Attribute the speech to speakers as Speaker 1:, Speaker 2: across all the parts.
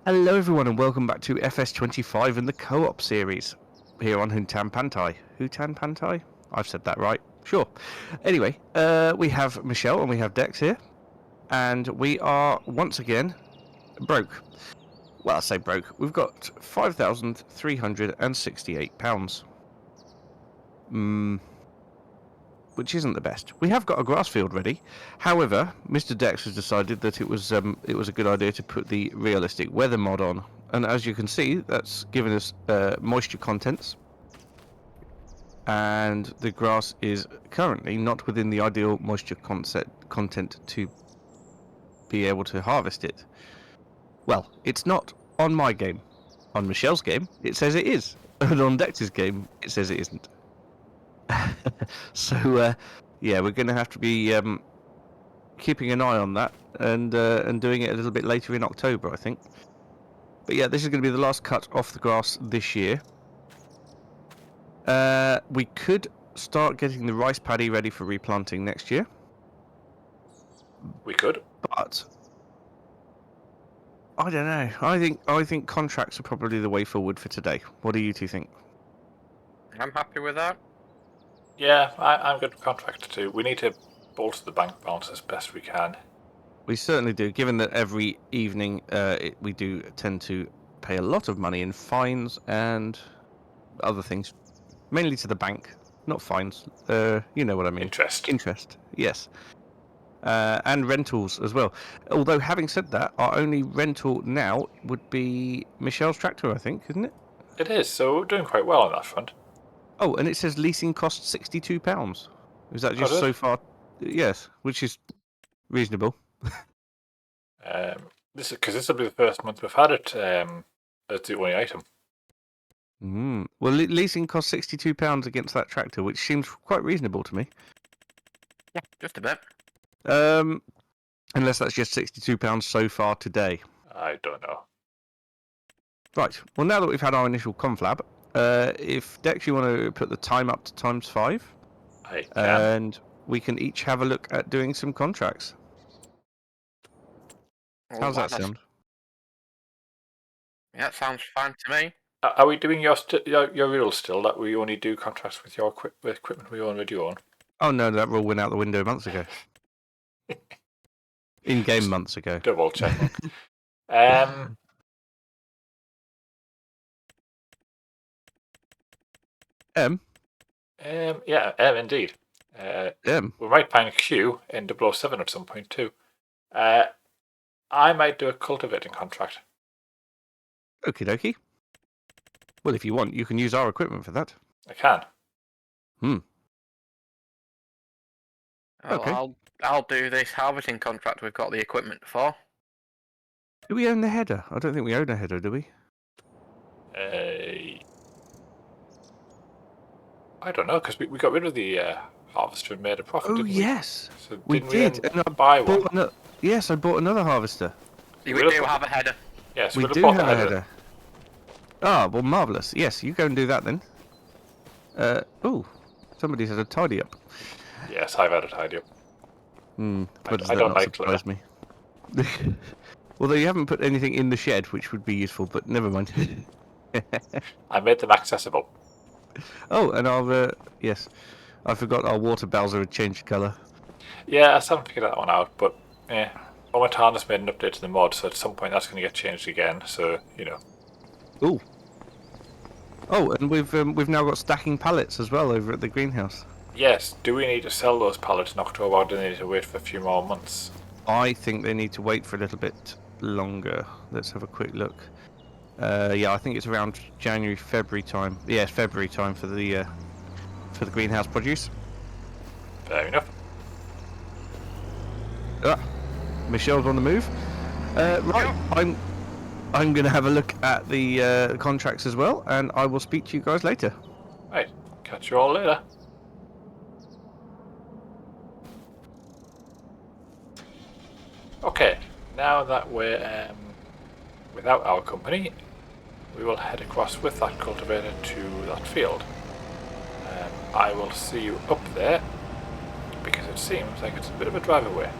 Speaker 1: Hello everyone and welcome back to FS25 and the Co-op series here on Hutan Pantai. Hutan Pantai? I've said that right. Sure. Anyway, we have Michelle and we have Dexxx here, and we are once again broke. Well, I say broke. We've got £5,368. Which isn't the best. We have got a grass field ready. However, Mr. Dexxx has decided that it was a good idea to put the realistic weather mod on, and as you can see, that's given us moisture contents, and the grass is currently not within the ideal moisture content to be able to harvest it. Well, it's not on my game. On Michelle's game, it says it is, and on Dex's game, it says it isn't. So, yeah, we're going to have to be keeping an eye on that and doing it a little bit later in October, I think. But yeah, this is going to be the last cut off the grass this year. We could start getting the rice paddy ready for replanting next year.
Speaker 2: We could,
Speaker 1: but I don't know. I think contracts are probably the way forward for today. What do you two think?
Speaker 3: I'm happy with that.
Speaker 2: Yeah, I'm good with contract too. We need to bolster the bank balance as best we can.
Speaker 1: We certainly do, given that every evening we do tend to pay a lot of money in fines and other things, mainly to the bank, not fines. You know what I mean. Interest, yes. And rentals as well. Although, having said that, our only rental now would be Michelle's tractor, I think, isn't it?
Speaker 2: It is, so we're doing quite well on that front.
Speaker 1: Oh, and it says leasing costs £62. Is that just so far? Yes, which is reasonable.
Speaker 2: This will be the first month we've had it as the only item.
Speaker 1: Well, leasing costs £62 against that tractor, which seems quite reasonable to me.
Speaker 3: Yeah, just a bit.
Speaker 1: Unless that's just £62 so far today.
Speaker 2: I don't know.
Speaker 1: Right. Well, now that we've had our initial conflab, if Dexxx, you want to put the time up to ×5,
Speaker 2: I can.
Speaker 1: And we can each have a look at doing some contracts. How's that sound?
Speaker 3: Yeah, that sounds fine to me.
Speaker 2: Are we doing your rule still that we only do contracts with your equipment we already own?
Speaker 1: Oh no, that rule went out the window months ago. In-game months ago.
Speaker 2: Double checking. Yeah, indeed. We might find a Q in 007 at some point too. I might do a cultivating contract.
Speaker 1: Okie dokie. Well, if you want, you can use our equipment for that.
Speaker 2: I can.
Speaker 3: Okay. I'll do this harvesting contract we've got the equipment for.
Speaker 1: Do we own the header? I don't think we own a header, do we?
Speaker 2: I don't know, because we got rid of the harvester and made a profit, didn't we?
Speaker 1: Yes.
Speaker 2: So
Speaker 1: we did.
Speaker 2: And I buy one?
Speaker 1: Yes, I bought another harvester.
Speaker 3: We do have a header.
Speaker 2: Yes,
Speaker 1: we do have a header. Ah, well, marvellous. Yes, you go and do that then. Oh, somebody's had a tidy up.
Speaker 2: Yes, I've had a tidy up.
Speaker 1: I don't like surprise me. Although you haven't put anything in the shed, which would be useful, but never mind.
Speaker 2: I made them accessible.
Speaker 1: Oh, and yes, I forgot our water Bowser had changed colour.
Speaker 2: Yeah, I still haven't figured that one out, but Omatarn has made an update to the mod, so at some point that's going to get changed again, so, you know.
Speaker 1: Ooh. Oh, and we've now got stacking pallets as well over at the greenhouse.
Speaker 2: Yes, do we need to sell those pallets in October, or do they need to wait for a few more months?
Speaker 1: I think they need to wait for a little bit longer. Let's have a quick look. Yeah, I think it's around January, February time. Yeah, February time for the greenhouse produce.
Speaker 2: Fair enough.
Speaker 1: Michelle's on the move. Right, I'm going to have a look at the contracts as well, and I will speak to you guys later.
Speaker 2: Right, catch you all later. Okay, now that we're without our company, we will head across with that cultivator to that field. I will see you up there, because it seems like it's a bit of a drive away.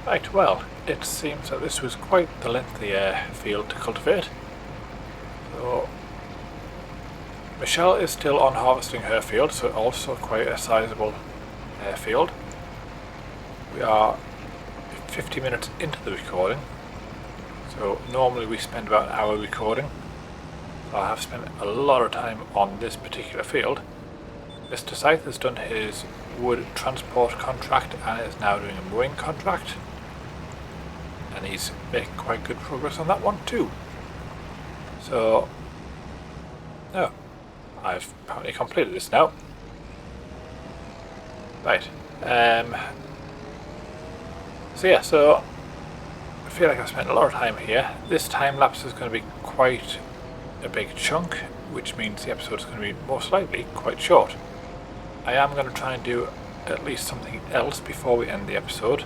Speaker 2: Right, well, it seems that this was quite the lengthy field to cultivate. So, Michelle is still on harvesting her field, so also quite a sizable field. We are 50 minutes into the recording, so normally we spend about an hour recording. So I have spent a lot of time on this particular field. Mr. Sythe has done his wood transport contract and is now doing a mowing contract. And he's making quite good progress on that one too. So, no, I've apparently completed this now. Right. So I feel like I've spent a lot of time here. This time lapse is going to be quite a big chunk, which means the episode is going to be most likely quite short. I am going to try and do at least something else before we end the episode.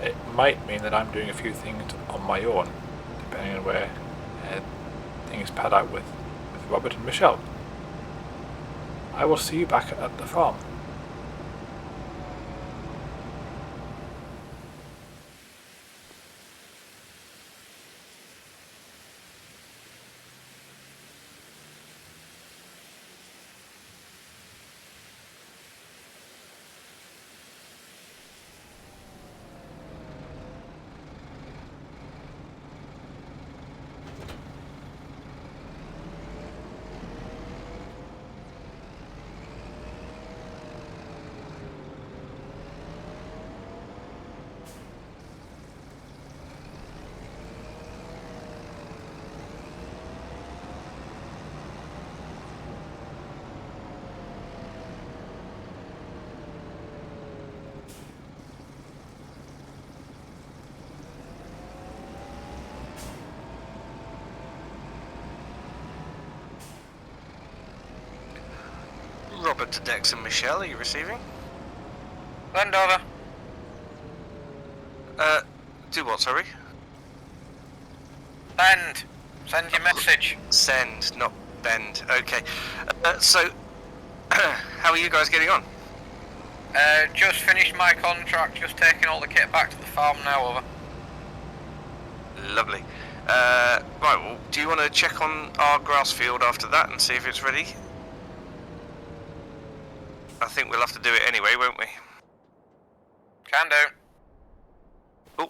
Speaker 2: It might mean that I'm doing a few things on my own, depending on where things pad out with Robert and Michelle. I will see you back at the farm.
Speaker 1: Robert to Dexxx and Michelle, are you receiving?
Speaker 3: Land over.
Speaker 1: Do what, sorry?
Speaker 3: Send. Send your message.
Speaker 1: Send, not bend. Okay. So, how are you guys getting on?
Speaker 3: Just finished my contract, just taking all the kit back to the farm now, over.
Speaker 1: Lovely. Right, well, do you want to check on our grass field after that and see if it's ready? I think we'll have to do it anyway, won't we?
Speaker 3: Can do.
Speaker 1: Oh.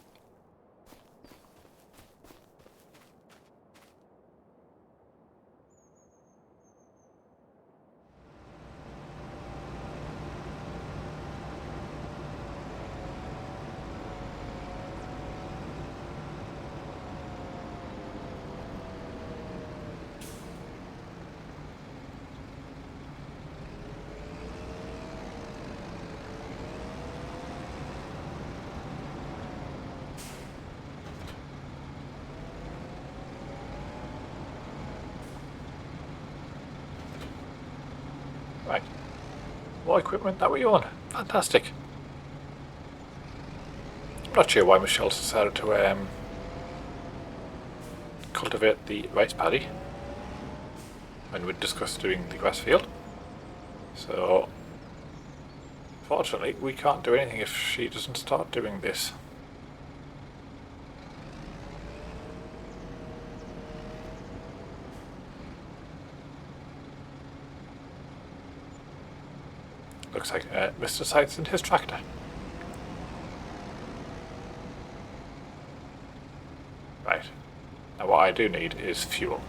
Speaker 2: Right. More equipment that we own. Fantastic. I'm not sure why Michelle decided to cultivate the rice paddy when we discussed doing the grass field. So, fortunately, we can't do anything if she doesn't start doing this. Looks like Mr. Sythe's in his tractor. Right. Now what I do need is fuel.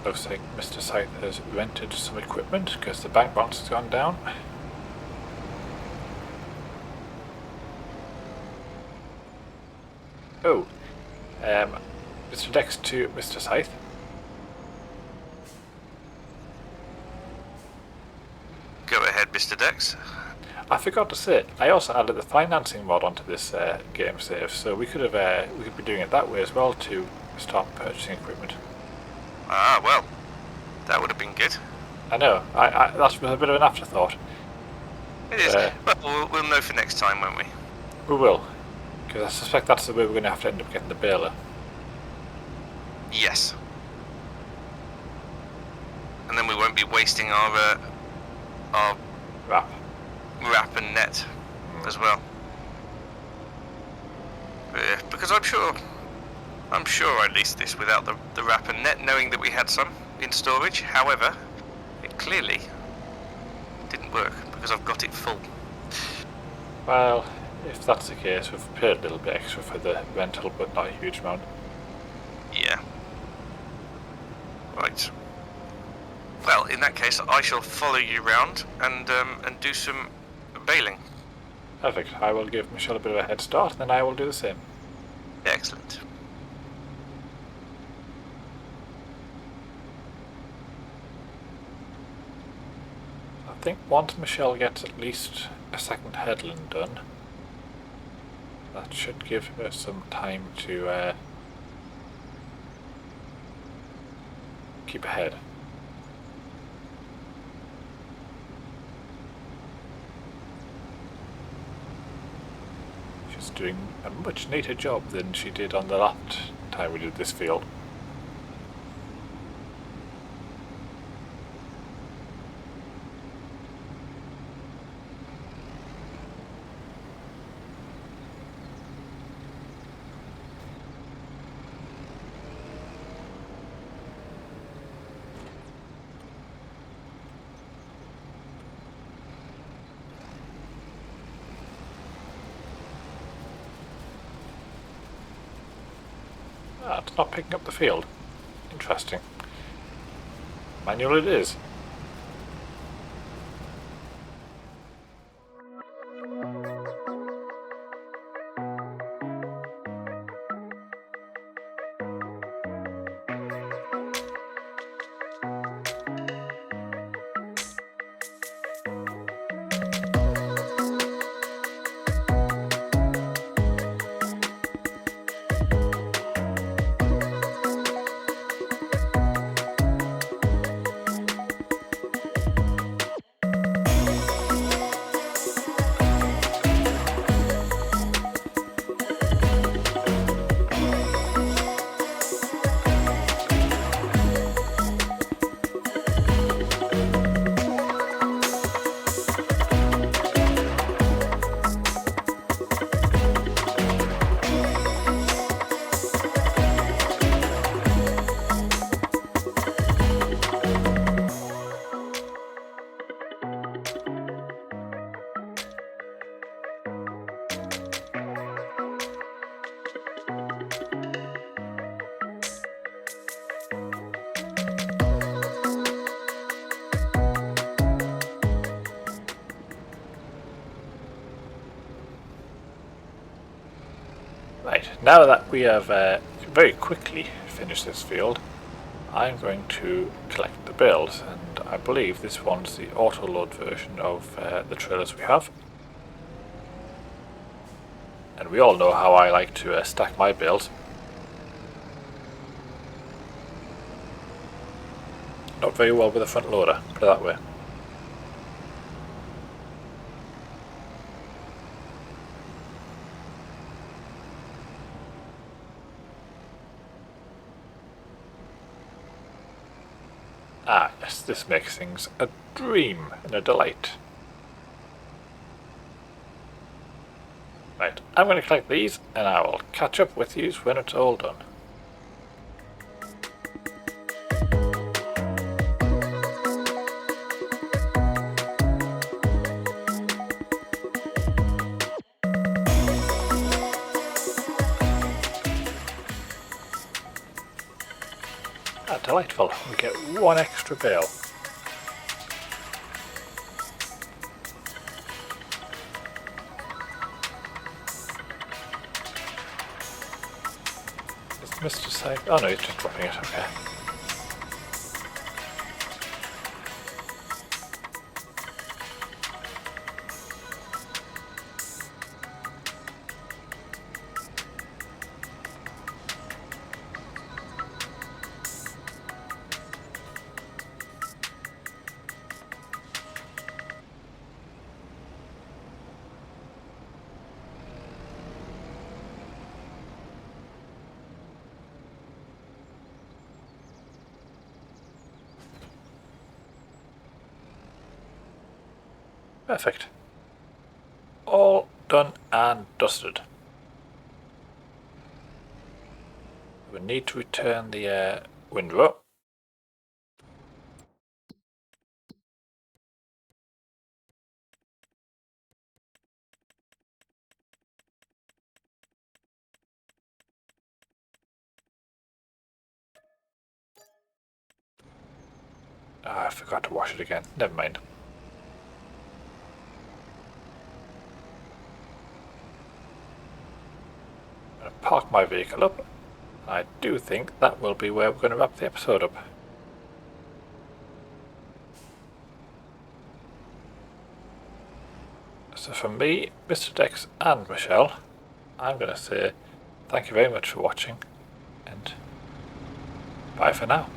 Speaker 2: Looks like Mr. Sythe has rented some equipment because the bank balance has gone down. Oh, Mr. Dexxx to Mr. Sythe.
Speaker 1: Go ahead, Mr. Dexxx.
Speaker 2: I forgot to say, I also added the financing mod onto this game save, so we could be doing it that way as well to start purchasing equipment.
Speaker 1: Ah, well, that would have been good.
Speaker 2: I know. That's a bit of an afterthought.
Speaker 1: It is. But we'll know for next time, won't we?
Speaker 2: We will, because I suspect that's the way we're going to have to end up getting the baler.
Speaker 1: Yes. And then we won't be wasting our wrap and net as well. Because I'm sure I leased this without the wrap and net, knowing that we had some in storage. However, it clearly didn't work because I've got it full.
Speaker 2: Well, if that's the case, we've paid a little bit extra for the rental, but not a huge amount.
Speaker 1: Yeah. Right. Well, in that case, I shall follow you round and do some baling.
Speaker 2: Perfect. I will give Michelle a bit of a head start, and then I will do the same.
Speaker 1: Excellent.
Speaker 2: I think once Michelle gets at least a second headland done, that should give her some time to keep ahead. She's doing a much neater job than she did on the last time we did this field. Ah, it's not picking up the field. Interesting. Manual it is. now that we have very quickly finished this field, I'm going to collect the bales, and I believe this one's the auto-load version of the trailers we have. And we all know how I like to stack my bales. Not very well with a front loader, put it that way. Ah, yes, this makes things a dream and a delight. Right, I'm going to collect these and I will catch up with you when it's all done. Ah, delightful. We get one extra bale. Is Mr. Sythe? Oh no, he's just dropping it, okay. Perfect. All done and dusted. We need to return the windrow. Ah, I forgot to wash it again. Never mind. I'm going to park my vehicle up. I do think that will be where we're going to wrap the episode up. So from me, Mr. Dexxx and Michelle, I'm going to say thank you very much for watching and bye for now.